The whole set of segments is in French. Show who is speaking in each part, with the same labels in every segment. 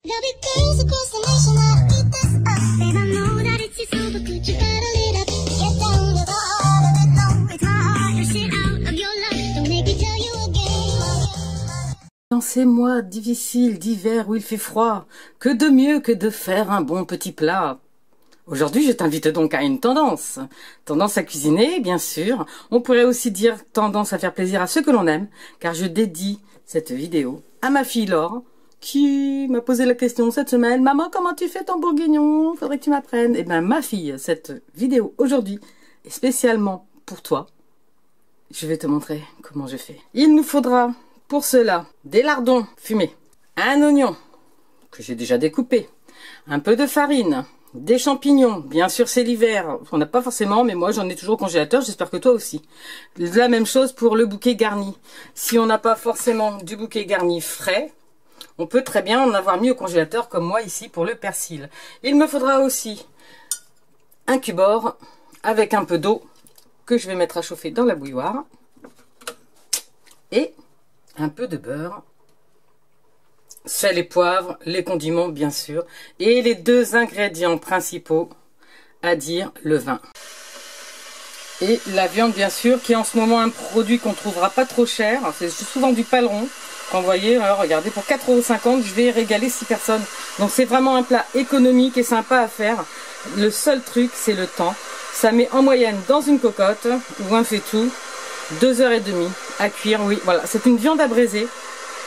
Speaker 1: There'll be girls across the nation that'll eat this up. Babe, I know that it's your soul, but could you battle it up? Get down to the heart of it, no, it's my heart. Your shit out of your life, don't make me tell you again.
Speaker 2: Dans ces mois difficiles d'hiver où il fait froid, que de mieux que de faire un bon petit plat? Aujourd'hui, je t'invite donc à une tendance. Tendance à cuisiner, bien sûr. On pourrait aussi dire tendance à faire plaisir à ceux que l'on aime, car je dédie cette vidéo à ma fille Laure, qui m'a posé la question cette semaine. Maman, comment tu fais ton bourguignon? Faudrait que tu m'apprennes. Eh bien, ma fille, cette vidéo aujourd'hui est spécialement pour toi. Je vais te montrer comment je fais. Il nous faudra pour cela des lardons fumés, un oignon que j'ai déjà découpé, un peu de farine, des champignons. Bien sûr, c'est l'hiver. On n'a pas forcément, mais moi, j'en ai toujours au congélateur. J'espère que toi aussi. La même chose pour le bouquet garni. Si on n'a pas forcément du bouquet garni frais, on peut très bien en avoir mis au congélateur, comme moi ici pour le persil. Il me faudra aussi un cube-or avec un peu d'eau que je vais mettre à chauffer dans la bouilloire. Et un peu de beurre. Sel et poivre, les condiments bien sûr. Et les deux ingrédients principaux, à dire le vin. Et la viande bien sûr, qui est en ce moment un produit qu'on ne trouvera pas trop cher. C'est souvent du paleron. Quand vous voyez, alors regardez, pour 4,50 €, je vais régaler 6 personnes. Donc c'est vraiment un plat économique et sympa à faire. Le seul truc, c'est le temps. Ça met en moyenne dans une cocotte, ou un faitout, 2h30 à cuire. Oui, voilà, c'est une viande à braiser.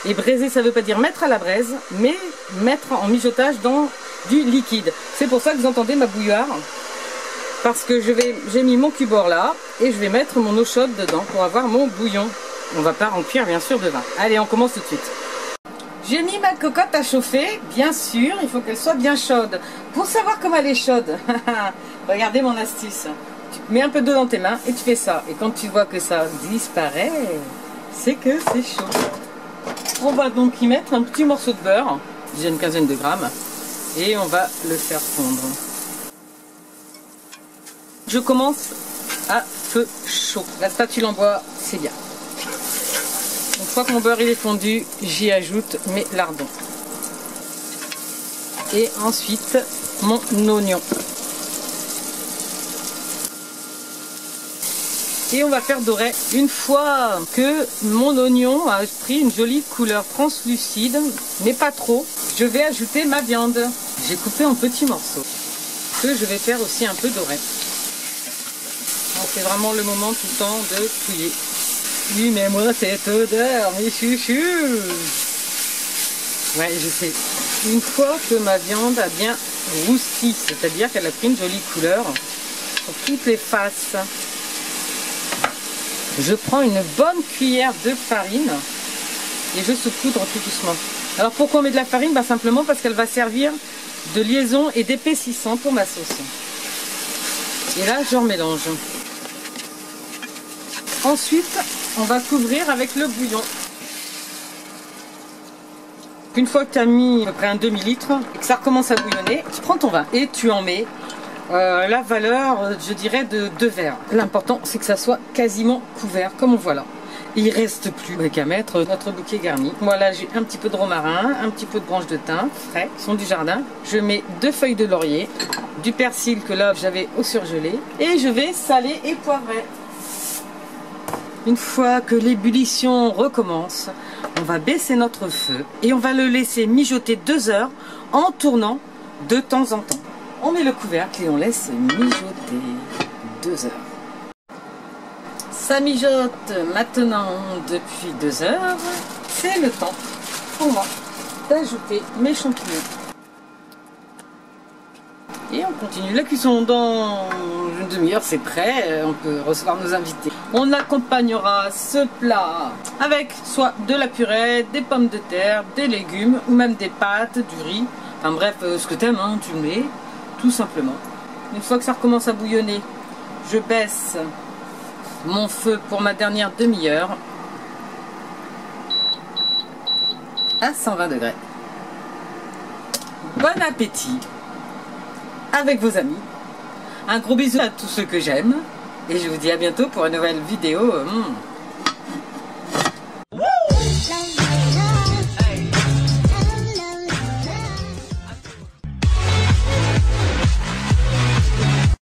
Speaker 2: Et braiser, ça ne veut pas dire mettre à la braise, mais mettre en mijotage dans du liquide. C'est pour ça que vous entendez ma bouilloire. Parce que j'ai mis mon cube-or là, et je vais mettre mon eau chaude dedans pour avoir mon bouillon. On va pas en cuire bien sûr de vin. Allez, on commence tout de suite. J'ai mis ma cocotte à chauffer, bien sûr, il faut qu'elle soit bien chaude. Pour savoir comment elle est chaude, regardez mon astuce. Tu mets un peu d'eau dans tes mains et tu fais ça. Et quand tu vois que ça disparaît, c'est que c'est chaud. On va donc y mettre un petit morceau de beurre, déjà une quinzaine de grammes, et on va le faire fondre. Je commence à feu chaud. La spatule en bois, c'est bien. Une fois que mon beurre il est fondu, j'y ajoute mes lardons. Et ensuite, mon oignon. Et on va faire dorer. Une fois que mon oignon a pris une jolie couleur translucide, mais pas trop, je vais ajouter ma viande. J'ai coupé en petits morceaux, que je vais faire aussi un peu doré. C'est vraiment le moment tout le temps de touiller. Oui, mais moi, cette odeur, mes chouchous. Ouais, je sais. Une fois que ma viande a bien rousti, c'est-à-dire qu'elle a pris une jolie couleur sur toutes les faces, je prends une bonne cuillère de farine et je saupoudre tout doucement. Alors pourquoi on met de la farine? Simplement parce qu'elle va servir de liaison et d'épaississant pour ma sauce. Et là, je remélange. Ensuite, on va couvrir avec le bouillon. Une fois que tu as mis à peu près un demi-litre et que ça recommence à bouillonner, tu prends ton vin et tu en mets la valeur, je dirais, de 2 verres. L'important, c'est que ça soit quasiment couvert, comme on voit là. Il reste plus qu'à mettre notre bouquet garni. Voilà, j'ai un petit peu de romarin, un petit peu de branches de thym frais, qui sont du jardin. Je mets 2 feuilles de laurier, du persil que là j'avais au surgelé, et je vais saler et poivrer. Une fois que l'ébullition recommence, on va baisser notre feu et on va le laisser mijoter 2 heures en tournant de temps en temps. On met le couvercle et on laisse mijoter 2 heures. Ça mijote maintenant depuis 2 heures. C'est le temps pour moi d'ajouter mes champignons. Et on continue la cuisson. Dans une demi-heure, c'est prêt. On peut recevoir nos invités. On accompagnera ce plat avec soit de la purée, des pommes de terre, des légumes ou même des pâtes, du riz. Enfin bref, ce que tu aimes, hein, tu le mets tout simplement. Une fois que ça recommence à bouillonner, je baisse mon feu pour ma dernière demi-heure à 120 degrés. Bon appétit avec vos amis. Un gros bisou à tous ceux que j'aime. Et je vous dis à bientôt pour une nouvelle vidéo.